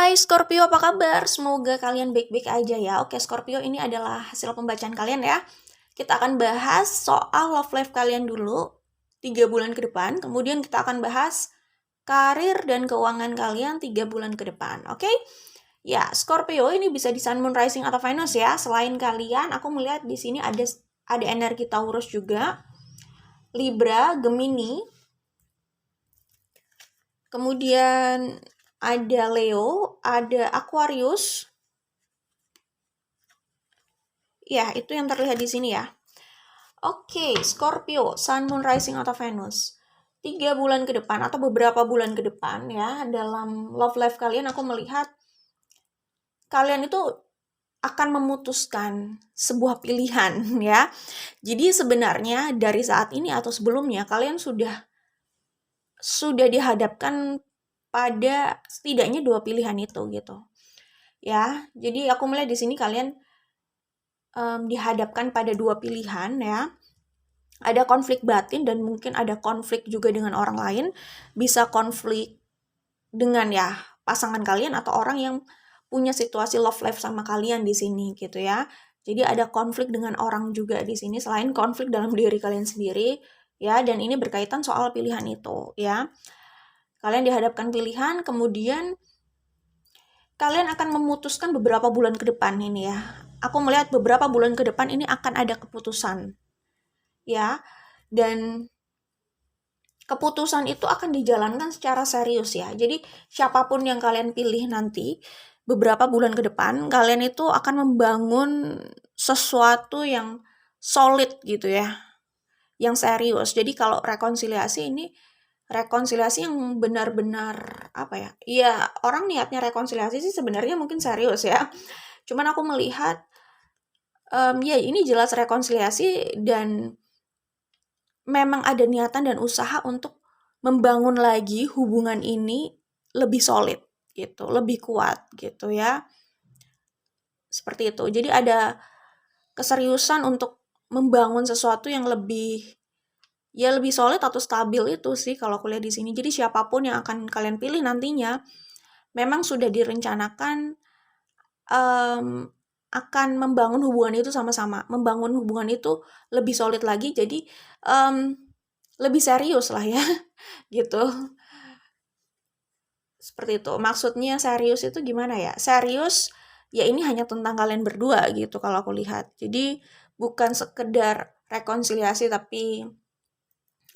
Hai Scorpio, apa kabar? Semoga kalian baik-baik aja ya. Oke, Scorpio, ini adalah hasil pembacaan kalian ya. Kita akan bahas soal love life kalian dulu 3 bulan ke depan. Kemudian kita akan bahas karir dan keuangan kalian 3 bulan ke depan. Oke? Ya, Scorpio ini bisa di Sun, Moon, Rising atau Venus ya. Selain kalian, aku melihat di sini ada energi Taurus juga, Libra, Gemini. Kemudian ada Leo, ada Aquarius. Ya, itu yang terlihat di sini ya. Oke, Scorpio, Sun, Moon, Rising atau Venus. 3 bulan ke depan atau beberapa bulan ke depan ya, dalam love life kalian aku melihat kalian itu akan memutuskan sebuah pilihan ya. Jadi sebenarnya dari saat ini atau sebelumnya kalian sudah dihadapkan pada setidaknya 2 pilihan itu gitu. Ya, jadi aku melihat di sini kalian dihadapkan pada 2 pilihan ya. Ada konflik batin dan mungkin ada konflik juga dengan orang lain. Bisa konflik dengan ya pasangan kalian atau orang yang punya situasi love life sama kalian di sini gitu ya. Jadi ada konflik dengan orang juga di sini selain konflik dalam diri kalian sendiri ya, dan ini berkaitan soal pilihan itu ya. Kalian dihadapkan pilihan, kemudian kalian akan memutuskan beberapa bulan ke depan ini ya. Aku melihat beberapa bulan ke depan ini akan ada keputusan ya, dan keputusan itu akan dijalankan secara serius ya. Jadi siapapun yang kalian pilih nanti beberapa bulan ke depan, kalian itu akan membangun sesuatu yang solid gitu ya, yang serius. Jadi kalau rekonsiliasi ini rekonsiliasi yang benar-benar apa ya? Iya, orang niatnya rekonsiliasi sih sebenarnya mungkin serius ya. Cuman aku melihat ya ini jelas rekonsiliasi dan memang ada niatan dan usaha untuk membangun lagi hubungan ini lebih solid gitu, lebih kuat gitu ya. Seperti itu. Jadi ada keseriusan untuk membangun sesuatu yang lebih solid atau stabil itu sih kalau aku lihat di sini. Jadi siapapun yang akan kalian pilih nantinya memang sudah direncanakan akan membangun hubungan itu sama-sama, membangun hubungan itu lebih solid lagi. Jadi lebih serius lah ya, gitu. Seperti itu. Maksudnya serius itu gimana ya? Serius, ya ini hanya tentang kalian berdua gitu kalau aku lihat. Jadi bukan sekedar rekonsiliasi tapi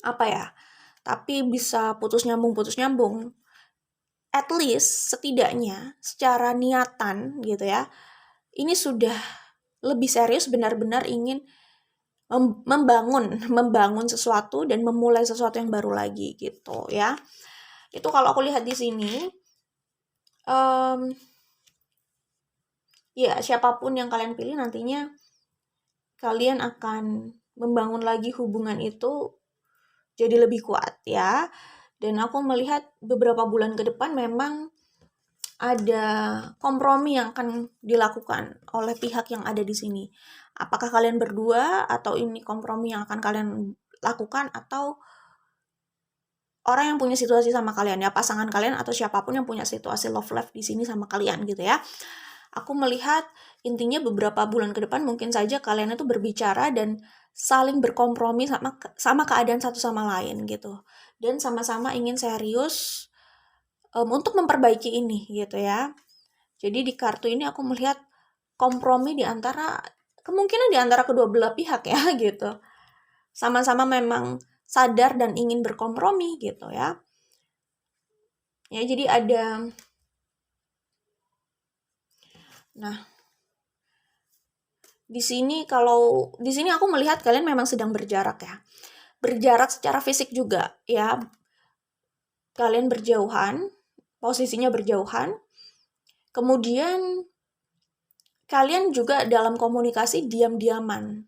apa ya? Tapi bisa putus nyambung. At least setidaknya secara niatan gitu ya. Ini sudah lebih serius benar-benar ingin membangun sesuatu dan memulai sesuatu yang baru lagi gitu ya. Itu kalau aku lihat di sini ya siapapun yang kalian pilih nantinya kalian akan membangun lagi hubungan itu jadi lebih kuat ya. Dan aku melihat beberapa bulan ke depan memang ada kompromi yang akan dilakukan oleh pihak yang ada di sini. Apakah kalian berdua atau ini kompromi yang akan kalian lakukan atau orang yang punya situasi sama kalian ya, pasangan kalian atau siapapun yang punya situasi love life di sini sama kalian gitu ya. Aku melihat intinya beberapa bulan ke depan mungkin saja kalian itu berbicara dan saling berkompromi sama keadaan satu sama lain gitu. Dan sama-sama ingin serius untuk memperbaiki ini gitu ya. Jadi di kartu ini aku melihat kompromi kemungkinan di antara kedua belah pihak ya gitu. Sama-sama memang sadar dan ingin berkompromi gitu ya. Ya jadi di sini aku melihat kalian memang sedang berjarak ya. Berjarak secara fisik juga ya. Kalian berjauhan, posisinya berjauhan. Kemudian kalian juga dalam komunikasi diam-diaman.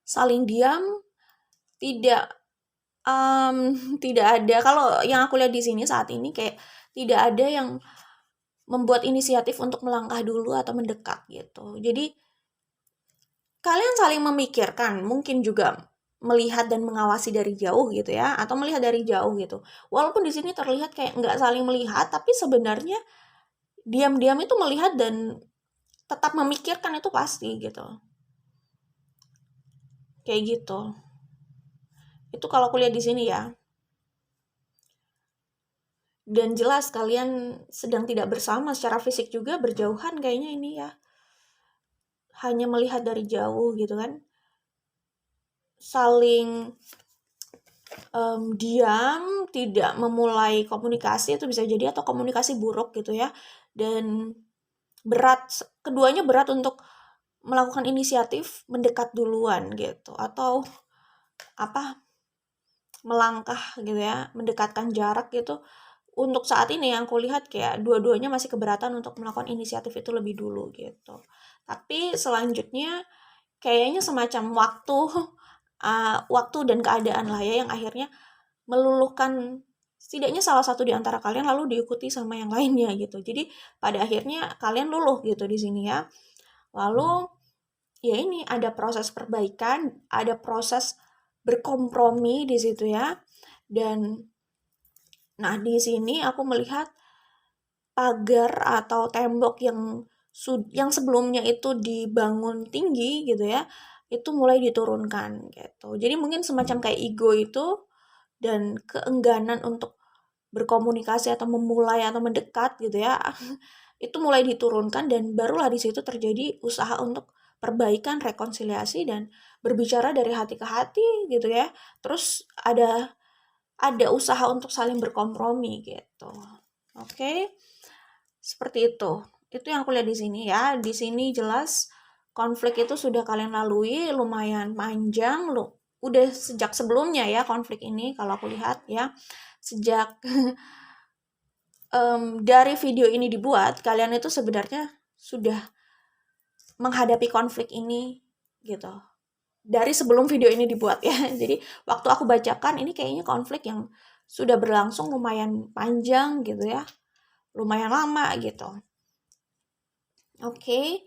Saling diam, tidak ada, kalau yang aku lihat di sini saat ini kayak tidak ada yang membuat inisiatif untuk melangkah dulu atau mendekat gitu. Jadi kalian saling memikirkan, mungkin juga melihat dan mengawasi dari jauh gitu ya, atau melihat dari jauh gitu. Walaupun di sini terlihat kayak nggak saling melihat, tapi sebenarnya diam-diam itu melihat dan tetap memikirkan itu pasti gitu. Kayak gitu. Itu kalau aku lihat di sini ya. Dan jelas kalian sedang tidak bersama secara fisik juga, berjauhan kayaknya ini ya. Hanya melihat dari jauh gitu kan. Saling diam, tidak memulai komunikasi itu bisa jadi, atau komunikasi buruk gitu ya. Dan keduanya berat untuk melakukan inisiatif mendekat duluan gitu, atau melangkah gitu ya, mendekatkan jarak gitu. Untuk saat ini yang aku lihat kayak dua-duanya masih keberatan untuk melakukan inisiatif itu lebih dulu gitu. Tapi selanjutnya kayaknya semacam waktu dan keadaan lah ya, yang akhirnya meluluhkan setidaknya salah satu di antara kalian, lalu diikuti sama yang lainnya gitu. Jadi pada akhirnya kalian luluh gitu di sini ya. Lalu ya ini ada proses perbaikan, ada proses berkompromi di situ ya. Dan nah di sini aku melihat pagar atau tembok yang sebelumnya itu dibangun tinggi gitu ya, itu mulai diturunkan gitu. Jadi mungkin semacam kayak ego itu dan keengganan untuk berkomunikasi atau memulai atau mendekat gitu ya, itu mulai diturunkan, dan barulah di situ terjadi usaha untuk perbaikan, rekonsiliasi, dan berbicara dari hati ke hati gitu ya. Terus ada usaha untuk saling berkompromi gitu. Oke. Seperti itu. Itu yang aku lihat di sini ya. Di sini jelas konflik itu sudah kalian lalui lumayan panjang loh. Udah sejak sebelumnya ya konflik ini kalau aku lihat ya. Sejak dari video ini dibuat, kalian itu sebenarnya sudah menghadapi konflik ini gitu. Dari sebelum video ini dibuat ya. Jadi waktu aku bacakan ini kayaknya konflik yang sudah berlangsung lumayan panjang gitu ya. Lumayan lama gitu. Oke.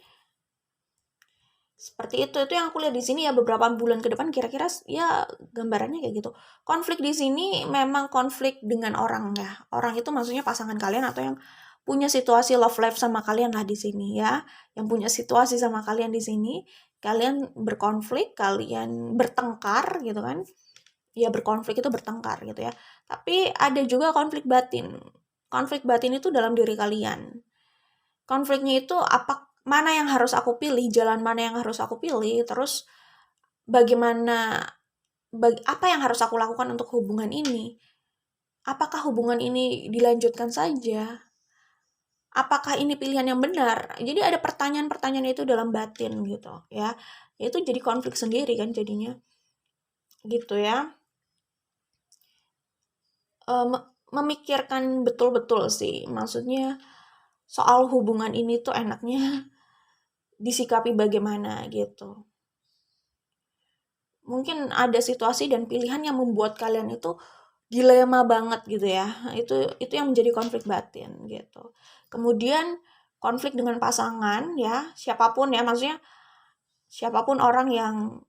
Seperti itu yang aku lihat di sini ya, beberapa bulan ke depan kira-kira ya gambarannya kayak gitu. Konflik di sini memang konflik dengan orang ya. Orang itu maksudnya pasangan kalian atau yang punya situasi love life sama kalian lah di sini ya. Yang punya situasi sama kalian di sini, kalian berkonflik, kalian bertengkar gitu kan. Ya berkonflik itu bertengkar gitu ya. Tapi ada juga konflik batin. Konflik batin itu dalam diri kalian. Konfliknya itu mana yang harus aku pilih, jalan mana yang harus aku pilih, terus apa yang harus aku lakukan untuk hubungan ini? Apakah hubungan ini dilanjutkan saja? Apakah ini pilihan yang benar? Jadi ada pertanyaan-pertanyaan itu dalam batin gitu ya. Itu jadi konflik sendiri kan jadinya. Gitu ya. Memikirkan betul-betul sih. Maksudnya soal hubungan ini tuh enaknya disikapi bagaimana gitu. Mungkin ada situasi dan pilihan yang membuat kalian itu dilema banget gitu ya. Itu yang menjadi konflik batin gitu. Kemudian konflik dengan pasangan ya, siapapun ya, maksudnya siapapun orang yang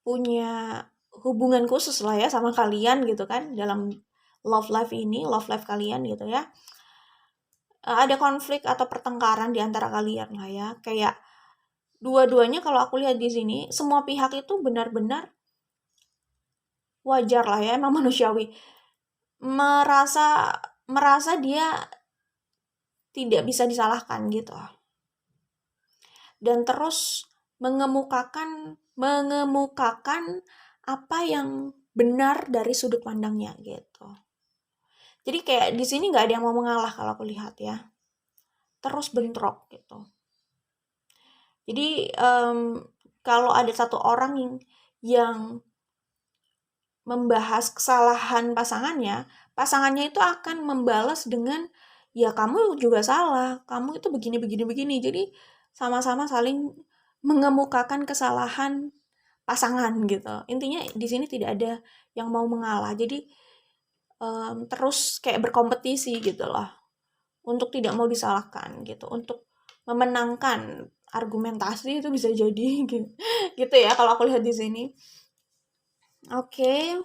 punya hubungan khusus lah ya sama kalian gitu kan, dalam love life kalian gitu ya. Ada konflik atau pertengkaran di antara kalian lah ya. Kayak dua-duanya kalau aku lihat di sini, semua pihak itu benar-benar wajar lah ya, emang manusiawi. Merasa dia tidak bisa disalahkan gitu. Dan terus mengemukakan apa yang benar dari sudut pandangnya gitu. Jadi kayak di sini nggak ada yang mau mengalah kalau aku lihat ya. Terus bentrok gitu. Jadi kalau ada satu orang yang membahas kesalahan pasangannya itu akan membalas dengan, ya kamu juga salah, kamu itu begini. Jadi sama-sama saling mengemukakan kesalahan pasangan gitu. Intinya di sini tidak ada yang mau mengalah. Jadi terus kayak berkompetisi gitu loh. Untuk tidak mau disalahkan gitu. Untuk memenangkan argumentasi itu bisa jadi gitu. Gitu ya kalau aku lihat di sini. Oke.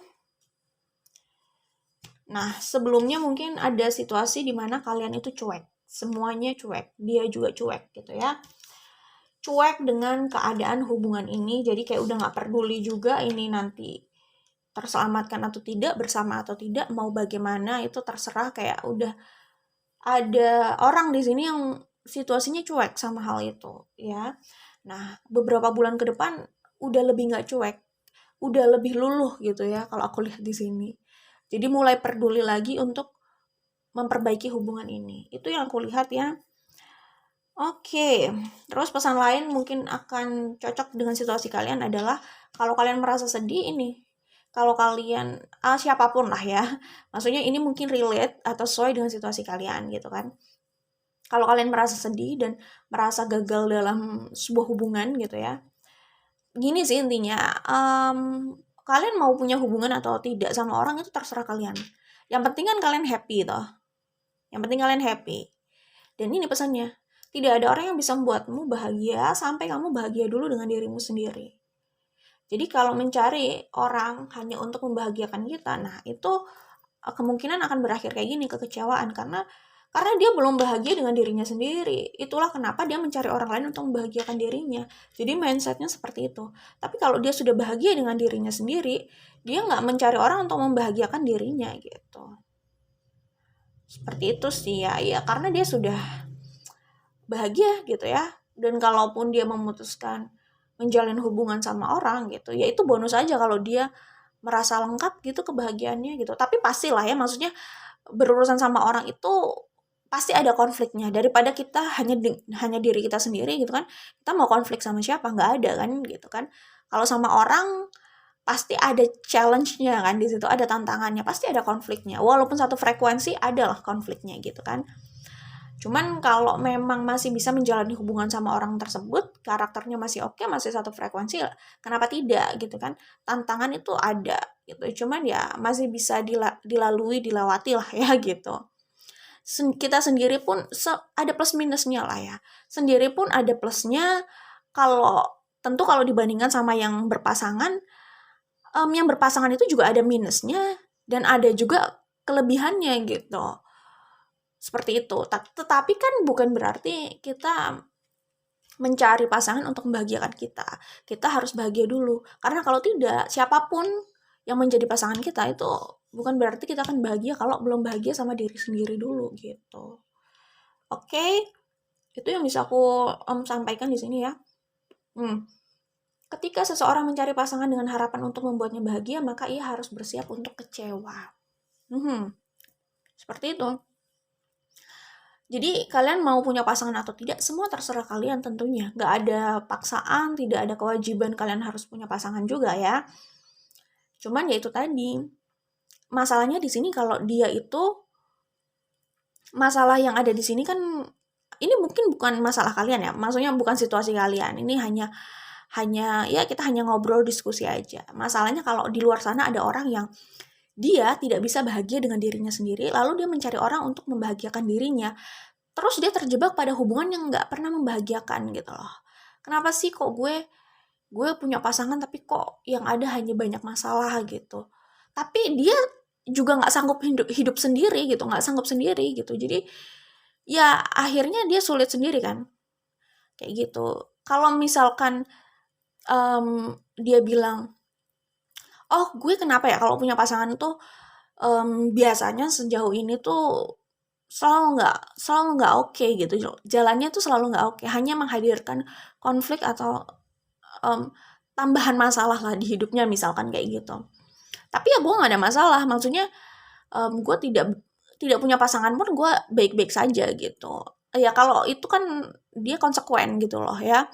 Nah, sebelumnya mungkin ada situasi di mana kalian itu cuek semuanya cuek, dia juga cuek gitu ya. Cuek dengan keadaan hubungan ini, jadi kayak udah gak peduli juga ini nanti terselamatkan atau tidak, bersama atau tidak, mau bagaimana itu terserah, kayak udah ada orang di sini yang situasinya cuek sama hal itu ya. Nah, beberapa bulan ke depan udah lebih gak cuek, udah lebih luluh gitu ya kalau aku lihat di sini. Jadi mulai peduli lagi untuk memperbaiki hubungan ini. Itu yang aku lihat ya. Oke, terus pesan lain mungkin akan cocok dengan situasi kalian adalah kalau kalian merasa sedih ini, kalau kalian siapapun lah ya, maksudnya ini mungkin relate atau sesuai dengan situasi kalian gitu kan. Kalau kalian merasa sedih dan merasa gagal dalam sebuah hubungan gitu ya, gini sih intinya, kalian mau punya hubungan atau tidak sama orang itu terserah kalian. Yang penting kan kalian happy toh. Yang penting kalian happy. Dan ini pesannya, tidak ada orang yang bisa membuatmu bahagia sampai kamu bahagia dulu dengan dirimu sendiri. Jadi kalau mencari orang hanya untuk membahagiakan kita, nah itu kemungkinan akan berakhir kayak gini, kekecewaan, karena dia belum bahagia dengan dirinya sendiri. Itulah kenapa dia mencari orang lain untuk membahagiakan dirinya. Jadi mindsetnya seperti itu. Tapi kalau dia sudah bahagia dengan dirinya sendiri, dia nggak mencari orang untuk membahagiakan dirinya gitu. Seperti itu sih ya, karena dia sudah bahagia gitu ya. Dan kalaupun dia memutuskan menjalin hubungan sama orang gitu, ya itu bonus aja kalau dia merasa lengkap gitu kebahagiaannya gitu. Tapi pastilah ya, maksudnya berurusan sama orang itu pasti ada konfliknya. Daripada kita hanya diri kita sendiri gitu kan, kita mau konflik sama siapa, nggak ada kan gitu kan. Kalau sama orang pasti ada challenge-nya kan, di situ ada tantangannya, pasti ada konfliknya. Walaupun satu frekuensi, adalah konfliknya gitu kan. Cuman kalau memang masih bisa menjalani hubungan sama orang tersebut, karakternya masih oke, masih satu frekuensi, kenapa tidak gitu kan. Tantangan itu ada gitu, cuman ya masih bisa dilalui, dilewati lah ya gitu. Kita sendiri pun ada plus minusnya lah ya. Sendiri pun ada plusnya, tentu kalau dibandingkan sama yang berpasangan, yang berpasangan itu juga ada minusnya dan ada juga kelebihannya gitu. Seperti itu. Tetapi kan bukan berarti kita mencari pasangan untuk membahagiakan kita. Kita harus bahagia dulu. Karena kalau tidak, siapapun yang menjadi pasangan kita itu bukan berarti kita akan bahagia kalau belum bahagia sama diri sendiri dulu gitu. Oke, itu yang bisa aku sampaikan di sini ya. Ketika seseorang mencari pasangan dengan harapan untuk membuatnya bahagia, maka ia harus bersiap untuk kecewa. Seperti itu. Jadi kalian mau punya pasangan atau tidak, semua terserah kalian tentunya. Gak ada paksaan, tidak ada kewajiban kalian harus punya pasangan juga ya. Cuman ya itu tadi, masalahnya di sini kalau dia itu, masalah yang ada di sini kan, ini mungkin bukan masalah kalian ya, maksudnya bukan situasi kalian. Ini hanya ya kita hanya ngobrol, diskusi aja. Masalahnya kalau di luar sana ada orang yang dia tidak bisa bahagia dengan dirinya sendiri, lalu dia mencari orang untuk membahagiakan dirinya. Terus dia terjebak pada hubungan yang gak pernah membahagiakan gitu loh. Kenapa sih kok gue punya pasangan tapi kok yang ada hanya banyak masalah gitu. Tapi dia juga gak sanggup hidup sendiri gitu, gak sanggup sendiri gitu. Jadi ya akhirnya dia sulit sendiri kan. Kayak gitu. Kalau misalkan dia bilang, oh gue kenapa ya kalau punya pasangan tuh biasanya sejauh ini tuh selalu nggak oke gitu, jalannya tuh selalu nggak oke, hanya menghadirkan konflik atau tambahan masalah lah di hidupnya misalkan kayak gitu. Tapi ya gue nggak ada masalah, maksudnya gue tidak punya pasangan pun gue baik-baik saja gitu. Ya kalau itu kan dia konsekuen gitu loh ya.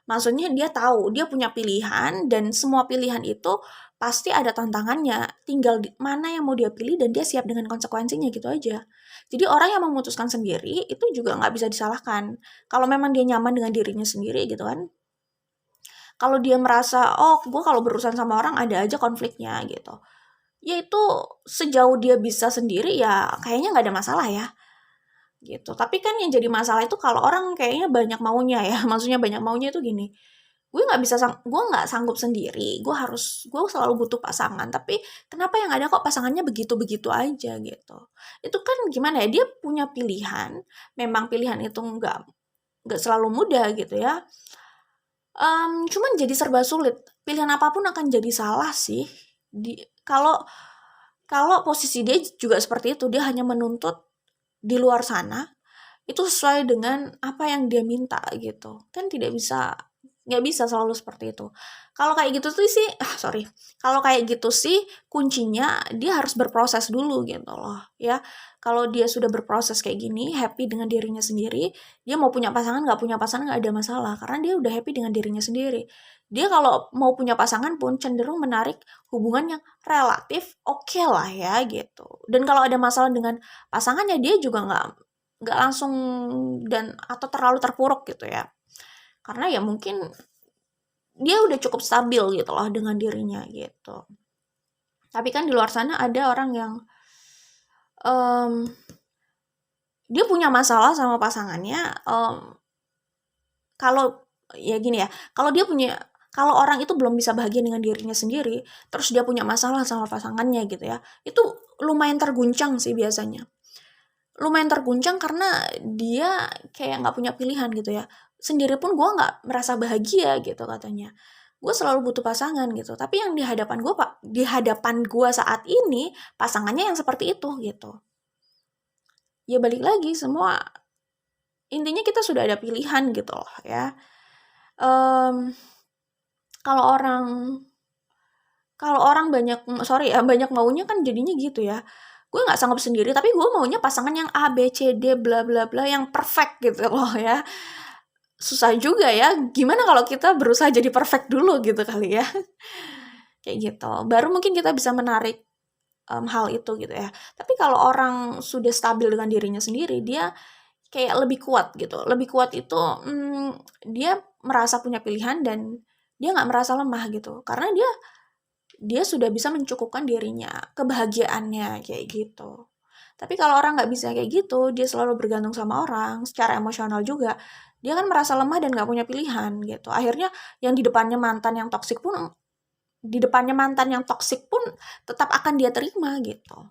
Maksudnya dia tahu, dia punya pilihan dan semua pilihan itu pasti ada tantangannya. Tinggal mana yang mau dia pilih dan dia siap dengan konsekuensinya gitu aja. Jadi orang yang memutuskan sendiri itu juga nggak bisa disalahkan. Kalau memang dia nyaman dengan dirinya sendiri gitu kan. Kalau dia merasa, oh gue kalau berurusan sama orang ada aja konfliknya gitu. Ya itu sejauh dia bisa sendiri ya kayaknya nggak ada masalah ya. Gitu. Tapi kan yang jadi masalah itu kalau orang kayaknya banyak maunya ya. Maksudnya banyak maunya itu gini. gue nggak sanggup sendiri, gue selalu butuh pasangan, tapi kenapa yang ada kok pasangannya begitu-begitu aja gitu. Itu kan gimana ya, dia punya pilihan, memang pilihan itu nggak selalu mudah gitu ya. Cuman jadi serba sulit, pilihan apapun akan jadi salah sih. Kalau kalau posisi dia juga seperti itu, dia hanya menuntut di luar sana itu sesuai dengan apa yang dia minta gitu. Kan nggak bisa selalu seperti itu. Kalau kayak gitu tuh sih, kalau kayak gitu sih kuncinya dia harus berproses dulu gitu loh ya. Kalau dia sudah berproses kayak gini, happy dengan dirinya sendiri, dia mau punya pasangan nggak punya pasangan nggak ada masalah karena dia udah happy dengan dirinya sendiri. Dia kalau mau punya pasangan pun cenderung menarik hubungan yang relatif oke lah ya gitu. Dan kalau ada masalah dengan pasangannya dia juga nggak langsung atau terlalu terpuruk gitu ya, karena ya mungkin dia udah cukup stabil gitu loh dengan dirinya gitu. Tapi kan di luar sana ada orang yang dia punya masalah sama pasangannya. Kalau ya gini ya, kalau orang itu belum bisa bahagia dengan dirinya sendiri, terus dia punya masalah sama pasangannya gitu ya, itu lumayan terguncang sih biasanya. Lumayan terguncang karena dia kayak nggak punya pilihan gitu ya. Sendiri pun gue nggak merasa bahagia gitu katanya. Gue selalu butuh pasangan gitu. Tapi yang di hadapan gue saat ini pasangannya yang seperti itu gitu. Ya balik lagi semua intinya kita sudah ada pilihan gitu loh ya. Kalau orang banyak maunya kan jadinya gitu ya. Gue nggak sanggup sendiri, tapi gue maunya pasangan yang A, B, C, D, bla bla bla, yang perfect gitu loh ya. Susah juga ya, gimana kalau kita berusaha jadi perfect dulu gitu kali ya. Kayak gitu, baru mungkin kita bisa menarik hal itu gitu ya. Tapi kalau orang sudah stabil dengan dirinya sendiri, dia kayak lebih kuat gitu. Lebih kuat itu, dia merasa punya pilihan dan dia nggak merasa lemah gitu. Karena dia sudah bisa mencukupkan dirinya, kebahagiaannya, kayak gitu. Tapi kalau orang nggak bisa kayak gitu, dia selalu bergantung sama orang, secara emosional juga, dia kan merasa lemah dan nggak punya pilihan gitu. Akhirnya yang di depannya mantan yang toksik pun tetap akan dia terima gitu.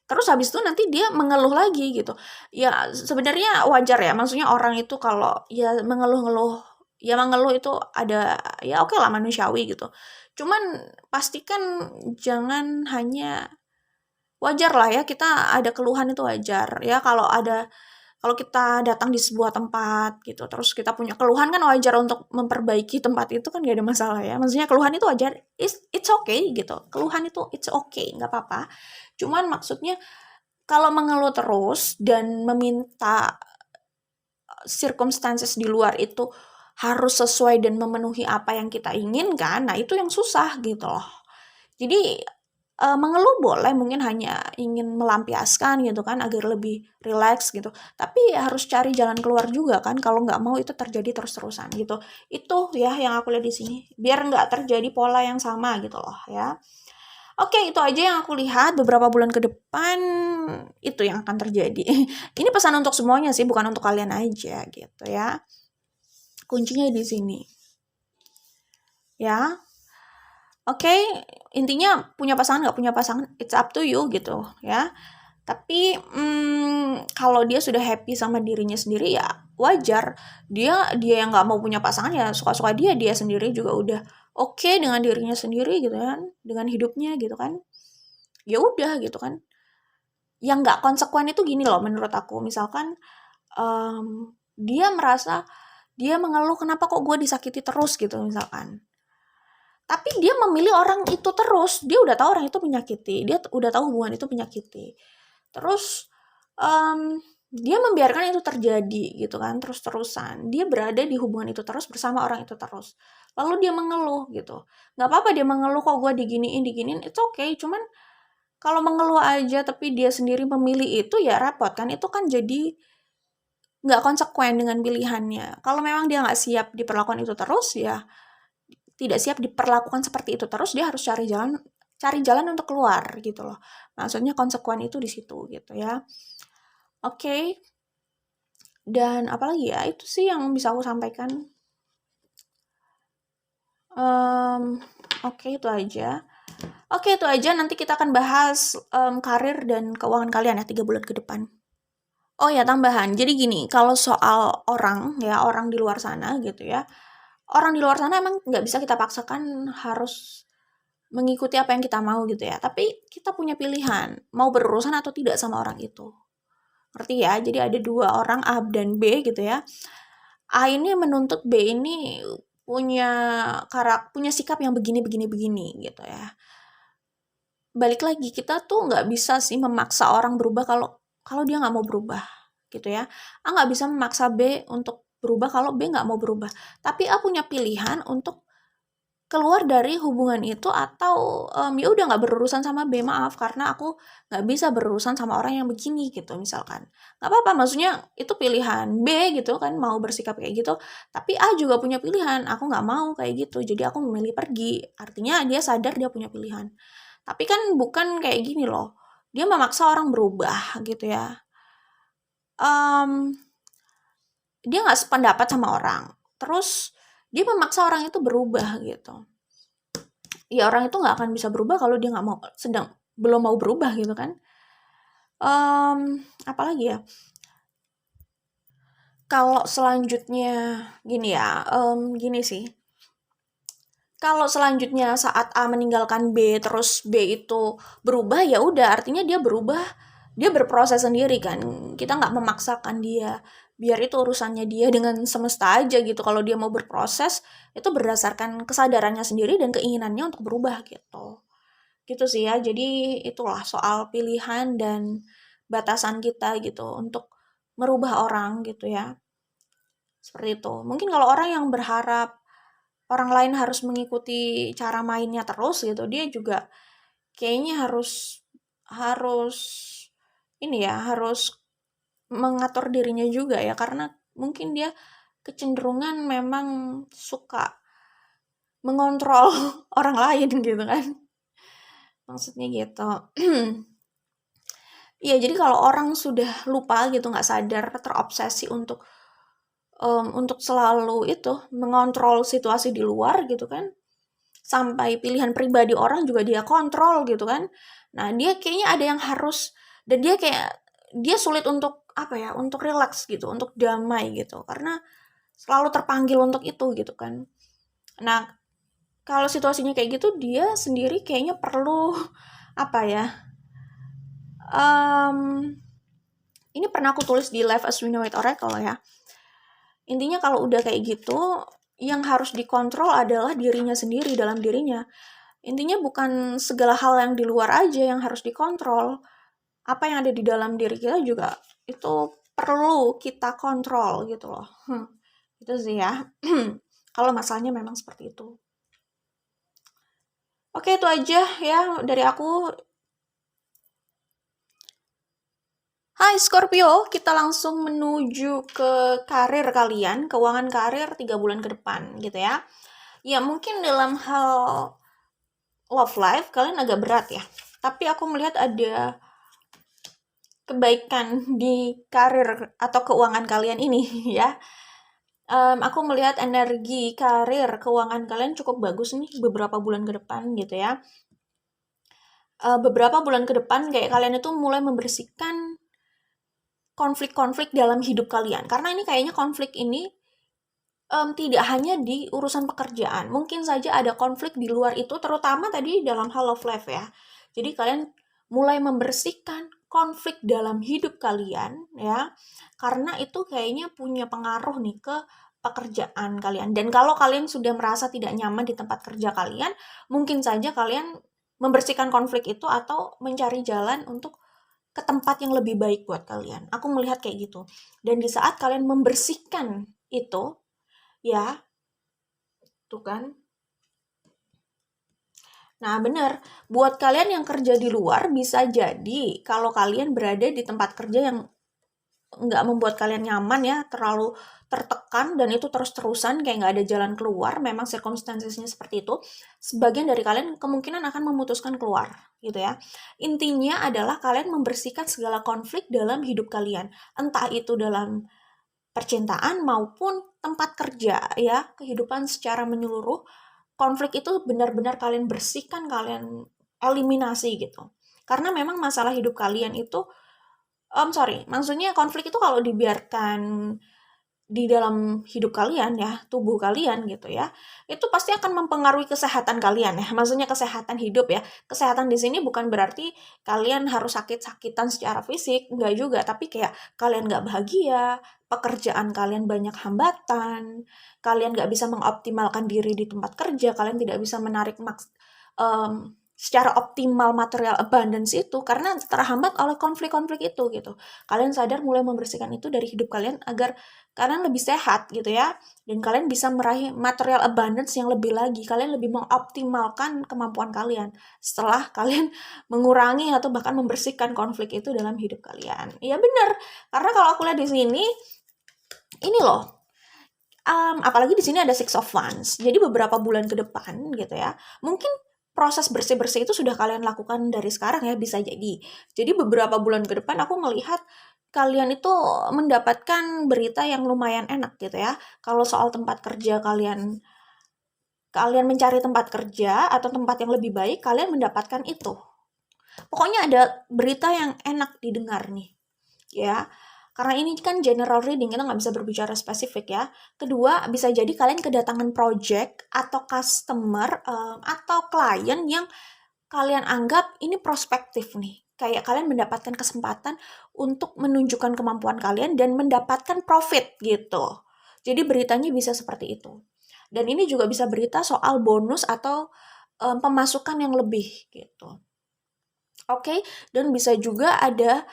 Terus habis itu nanti dia mengeluh lagi gitu. Ya sebenarnya wajar ya, maksudnya orang itu kalau ya mengeluh itu ada, ya oke lah manusiawi gitu. Cuman pastikan jangan hanya wajar lah ya, kita ada keluhan itu wajar ya. Kalau kita datang di sebuah tempat gitu, terus kita punya keluhan kan wajar untuk memperbaiki tempat itu kan gak ada masalah ya. Maksudnya keluhan itu wajar, it's okay gitu. Keluhan itu it's okay, nggak apa-apa. Cuman maksudnya kalau mengeluh terus dan meminta circumstances di luar itu harus sesuai dan memenuhi apa yang kita inginkan, nah itu yang susah gitu loh. Jadi mengeluh boleh, mungkin hanya ingin melampiaskan gitu kan agar lebih rileks gitu. Tapi harus cari jalan keluar juga kan, kalau nggak mau itu terjadi terus-terusan gitu. Itu ya yang aku lihat di sini. Biar nggak terjadi pola yang sama gitu loh ya. Oke, itu aja yang aku lihat beberapa bulan ke depan itu yang akan terjadi. Ini pesan untuk semuanya sih, bukan untuk kalian aja gitu ya. Kuncinya di sini. Ya. Oke, intinya punya pasangan nggak punya pasangan, it's up to you gitu ya. Tapi kalau dia sudah happy sama dirinya sendiri ya wajar. Dia yang nggak mau punya pasangan ya suka-suka dia sendiri juga udah oke dengan dirinya sendiri gitu kan, dengan hidupnya gitu kan. Ya udah gitu kan. Yang nggak konsekuen itu gini loh menurut aku. Misalkan dia mengeluh kenapa kok gue disakiti terus gitu misalkan. Tapi dia memilih orang itu terus. Dia udah tahu orang itu menyakiti. Dia udah tahu hubungan itu menyakiti. Terus dia membiarkan itu terjadi gitu kan, terus-terusan. Dia berada di hubungan itu terus bersama orang itu terus. Lalu dia mengeluh gitu. Nggak apa-apa dia mengeluh kok gue diginiin, it's okay. Cuman kalau mengeluh aja tapi dia sendiri memilih itu ya repot kan. Itu kan jadi nggak konsekuen dengan pilihannya. Kalau memang dia nggak siap diperlakukan itu terus ya tidak siap diperlakukan seperti itu terus, dia harus cari jalan untuk keluar gitu loh. Maksudnya konsekuen itu di situ gitu ya. Oke. Dan apalagi ya, itu sih yang bisa aku sampaikan. Oke, itu aja. Oke, itu aja. Nanti kita akan bahas karir dan keuangan kalian ya 3 bulan ke depan. Oh ya, tambahan. Jadi gini, kalau soal orang ya, orang di luar sana gitu ya. Orang di luar sana emang nggak bisa kita paksakan harus mengikuti apa yang kita mau gitu ya. Tapi kita punya pilihan, mau berurusan atau tidak sama orang itu. Ngerti ya? Jadi ada 2 orang, A dan B gitu ya. A ini menuntut B ini punya punya sikap yang begini begini begini gitu ya. Balik lagi, kita tuh nggak bisa sih memaksa orang berubah kalau kalau dia nggak mau berubah gitu ya. A nggak bisa memaksa B untuk berubah kalau B nggak mau berubah. Tapi A punya pilihan untuk keluar dari hubungan itu atau ya udah nggak berurusan sama B, maaf karena aku nggak bisa berurusan sama orang yang begini gitu misalkan. Nggak apa-apa, maksudnya itu pilihan B gitu kan mau bersikap kayak gitu, tapi A juga punya pilihan, aku nggak mau kayak gitu, jadi aku memilih pergi. Artinya dia sadar dia punya pilihan. Tapi kan bukan kayak gini loh, dia memaksa orang berubah gitu ya. Dia nggak sependapat sama orang, terus dia memaksa orang itu berubah gitu. Ya orang itu nggak akan bisa berubah kalau dia nggak mau belum mau berubah gitu kan. Apalagi ya, kalau selanjutnya gini ya, gini sih, kalau selanjutnya saat A meninggalkan B terus B itu berubah, ya udah artinya dia berubah, dia berproses sendiri kan, kita nggak memaksakan dia, biar itu urusannya dia dengan semesta aja gitu. Kalau dia mau berproses itu berdasarkan kesadarannya sendiri dan keinginannya untuk berubah gitu. Gitu sih ya. Jadi itulah soal pilihan dan batasan kita gitu untuk merubah orang gitu ya. Seperti itu. Mungkin kalau orang yang berharap orang lain harus mengikuti cara mainnya terus gitu, dia juga kayaknya harus harus ini ya, harus mengatur dirinya juga ya, karena mungkin dia kecenderungan memang suka mengontrol orang lain gitu kan. Maksudnya gitu. Iya, jadi kalau orang sudah lupa gitu, nggak sadar, terobsesi untuk selalu itu mengontrol situasi di luar gitu kan, sampai pilihan pribadi orang juga dia kontrol gitu kan. Nah, dia kayaknya ada yang harus, dan dia sulit untuk apa ya, untuk rileks gitu, untuk damai gitu, karena selalu terpanggil untuk itu gitu kan. Nah, kalau situasinya kayak gitu, dia sendiri kayaknya perlu apa ya? Ini pernah aku tulis di Live as We Know It Oracle ya. Intinya kalau udah kayak gitu, yang harus dikontrol adalah dirinya sendiri, dalam dirinya. Intinya bukan segala hal yang di luar aja yang harus dikontrol. Apa yang ada di dalam diri kita juga itu perlu kita kontrol gitu loh. Itu sih ya. Kalau masalahnya memang seperti itu. Oke, itu aja ya dari aku. Hai Scorpio, kita langsung menuju ke karir kalian, keuangan karir 3 bulan ke depan gitu ya. Ya mungkin dalam hal love life kalian agak berat ya. Tapi aku melihat ada kebaikan di karir atau keuangan kalian ini ya. Aku melihat energi karir keuangan kalian cukup bagus nih beberapa bulan ke depan gitu ya. Beberapa bulan ke depan kayak kalian itu mulai membersihkan konflik-konflik dalam hidup kalian. Karena ini kayaknya konflik ini tidak hanya di urusan pekerjaan. Mungkin saja ada konflik di luar itu, terutama tadi dalam hal love life ya. Jadi kalian mulai membersihkan konflik dalam hidup kalian ya. Karena itu kayaknya punya pengaruh nih ke pekerjaan kalian. Dan kalau kalian sudah merasa tidak nyaman di tempat kerja kalian, mungkin saja kalian membersihkan konflik itu atau mencari jalan untuk ke tempat yang lebih baik buat kalian. Aku melihat kayak gitu. Dan di saat kalian membersihkan itu, ya, tuh kan. Nah, bener. Buat kalian yang kerja di luar, bisa jadi kalau kalian berada di tempat kerja yang nggak membuat kalian nyaman ya, terlalu tertekan dan itu terus-terusan kayak nggak ada jalan keluar, memang circumstancesnya seperti itu, sebagian dari kalian kemungkinan akan memutuskan keluar gitu ya. Intinya adalah kalian membersihkan segala konflik dalam hidup kalian, entah itu dalam percintaan maupun tempat kerja ya, kehidupan secara menyeluruh. konflik itu benar-benar kalian bersihkan, kalian eliminasi gitu. Karena memang masalah hidup kalian itu, maksudnya konflik itu kalau dibiarkan di dalam hidup kalian ya, tubuh kalian gitu ya, itu pasti akan mempengaruhi kesehatan kalian ya. Maksudnya kesehatan hidup ya. Kesehatan di sini bukan berarti kalian harus sakit-sakitan secara fisik, enggak juga, tapi kayak kalian nggak bahagia, pekerjaan kalian banyak hambatan, kalian nggak bisa mengoptimalkan diri di tempat kerja, kalian tidak bisa menarik secara optimal material abundance itu karena terhambat oleh konflik-konflik itu gitu. Kalian sadar mulai membersihkan itu dari hidup kalian agar kalian lebih sehat gitu ya, dan kalian bisa meraih material abundance yang lebih lagi, kalian lebih mengoptimalkan kemampuan kalian setelah kalian mengurangi atau bahkan membersihkan konflik itu dalam hidup kalian. Iya benar, karena kalau aku lihat di sini, ini loh, apalagi di sini ada Six of Wands, jadi beberapa bulan ke depan gitu ya, mungkin proses bersih-bersih itu sudah kalian lakukan dari sekarang ya, bisa jadi. Jadi beberapa bulan ke depan aku melihat kalian itu mendapatkan berita yang lumayan enak gitu ya. Kalau soal tempat kerja kalian mencari tempat kerja atau tempat yang lebih baik, kalian mendapatkan itu. Pokoknya ada berita yang enak didengar nih. Ya, karena ini kan general reading, kita nggak bisa berbicara spesifik ya. Kedua, bisa jadi kalian kedatangan project atau customer atau klien yang kalian anggap ini prospektif nih. Kayak kalian mendapatkan kesempatan untuk menunjukkan kemampuan kalian dan mendapatkan profit gitu. Jadi beritanya bisa seperti itu. Dan ini juga bisa berita soal bonus atau pemasukan yang lebih gitu. Oke, dan bisa juga ada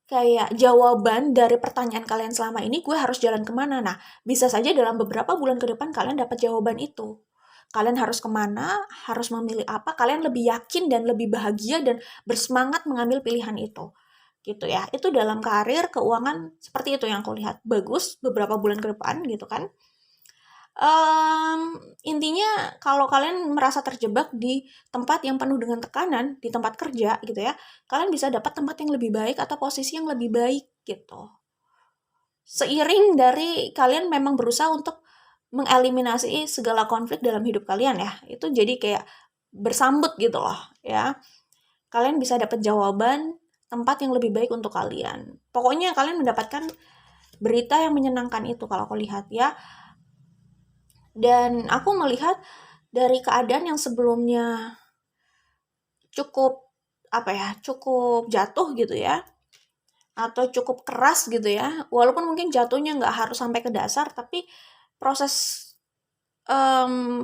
kayak jawaban dari pertanyaan kalian selama ini, gue harus jalan kemana? Nah, bisa saja dalam beberapa bulan ke depan kalian dapat jawaban itu. Kalian harus kemana, harus memilih apa, kalian lebih yakin dan lebih bahagia dan bersemangat mengambil pilihan itu. Gitu ya. Itu dalam karir, keuangan, seperti itu yang aku lihat. Bagus beberapa bulan ke depan gitu kan. Intinya kalau kalian merasa terjebak di tempat yang penuh dengan tekanan, di tempat kerja gitu ya, kalian bisa dapat tempat yang lebih baik atau posisi yang lebih baik gitu. Seiring dari kalian memang berusaha untuk mengeliminasi segala konflik dalam hidup kalian ya, itu jadi kayak bersambut gitu loh ya. Kalian bisa dapat jawaban tempat yang lebih baik untuk kalian. Pokoknya kalian mendapatkan berita yang menyenangkan itu kalau aku lihat ya. Dan aku melihat dari keadaan yang sebelumnya cukup cukup jatuh gitu ya, atau cukup keras gitu ya, walaupun mungkin jatuhnya nggak harus sampai ke dasar, tapi proses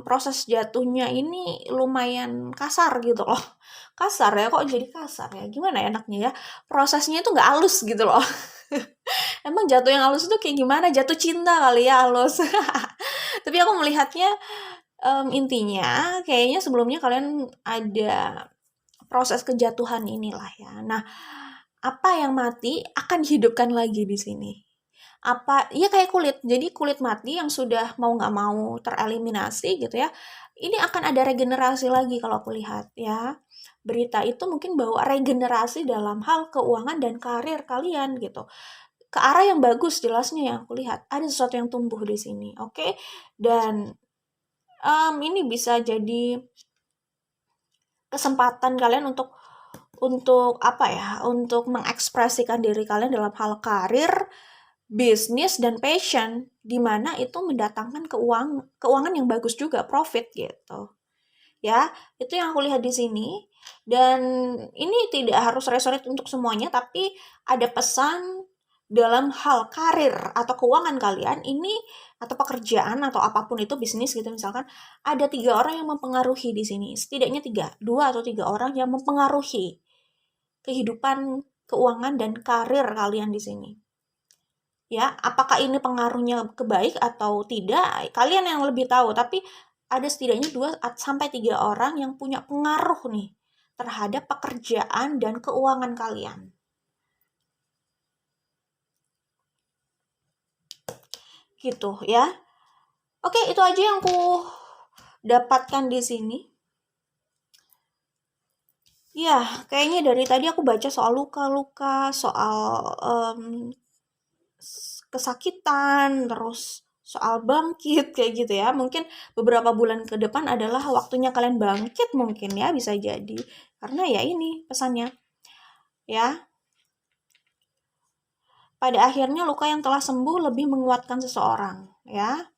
proses jatuhnya ini lumayan kasar gitu loh. Kasar ya, kok jadi kasar ya, gimana ya enaknya ya, prosesnya itu nggak halus gitu loh. Emang jatuh yang halus itu kayak gimana? Jatuh cinta kali ya halus. Tapi aku melihatnya intinya kayaknya sebelumnya kalian ada proses kejatuhan inilah ya. Nah, apa yang mati akan dihidupkan lagi di sini. Ya kayak kulit. Jadi kulit mati yang sudah mau nggak mau tereliminasi gitu ya. Ini akan ada regenerasi lagi kalau aku lihat ya. Berita itu mungkin bawa regenerasi dalam hal keuangan dan karir kalian gitu. Ke arah yang bagus jelasnya yang aku lihat. Ada sesuatu yang tumbuh di sini, oke? Dan ini bisa jadi kesempatan kalian untuk untuk mengekspresikan diri kalian dalam hal karir, bisnis, dan passion, di mana itu mendatangkan keuangan yang bagus juga, profit gitu. Ya, itu yang aku lihat di sini. Dan ini tidak harus resonate untuk semuanya, tapi ada pesan dalam hal karir atau keuangan kalian ini, atau pekerjaan atau apapun itu, bisnis gitu misalkan, ada 3 orang yang mempengaruhi di sini, setidaknya 2 atau 3 orang yang mempengaruhi kehidupan keuangan dan karir kalian di sini. Ya, apakah ini pengaruhnya ke baik atau tidak, kalian yang lebih tahu, tapi ada setidaknya 2 sampai 3 orang yang punya pengaruh nih terhadap pekerjaan dan keuangan kalian. Gitu ya. Oke, itu aja yang aku dapatkan di sini. Ya, kayaknya dari tadi aku baca soal luka-luka, soal kesakitan, terus soal bangkit kayak gitu ya. Mungkin beberapa bulan ke depan adalah waktunya kalian bangkit mungkin ya, bisa jadi. Karena ya ini pesannya ya. Pada akhirnya luka yang telah sembuh lebih menguatkan seseorang ya.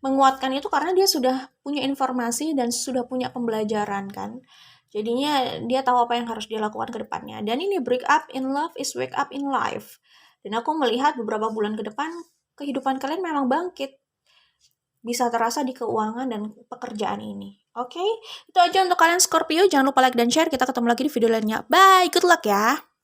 Menguatkan itu karena dia sudah punya informasi dan sudah punya pembelajaran kan. Jadinya dia tahu apa yang harus dia lakukan ke depannya. Dan ini break up in love is wake up in life. Dan aku melihat beberapa bulan ke depan kehidupan kalian memang bangkit. Bisa terasa di keuangan dan pekerjaan ini. Oke, itu aja untuk kalian Scorpio. Jangan lupa like dan share. Kita ketemu lagi di video lainnya. Bye, good luck ya.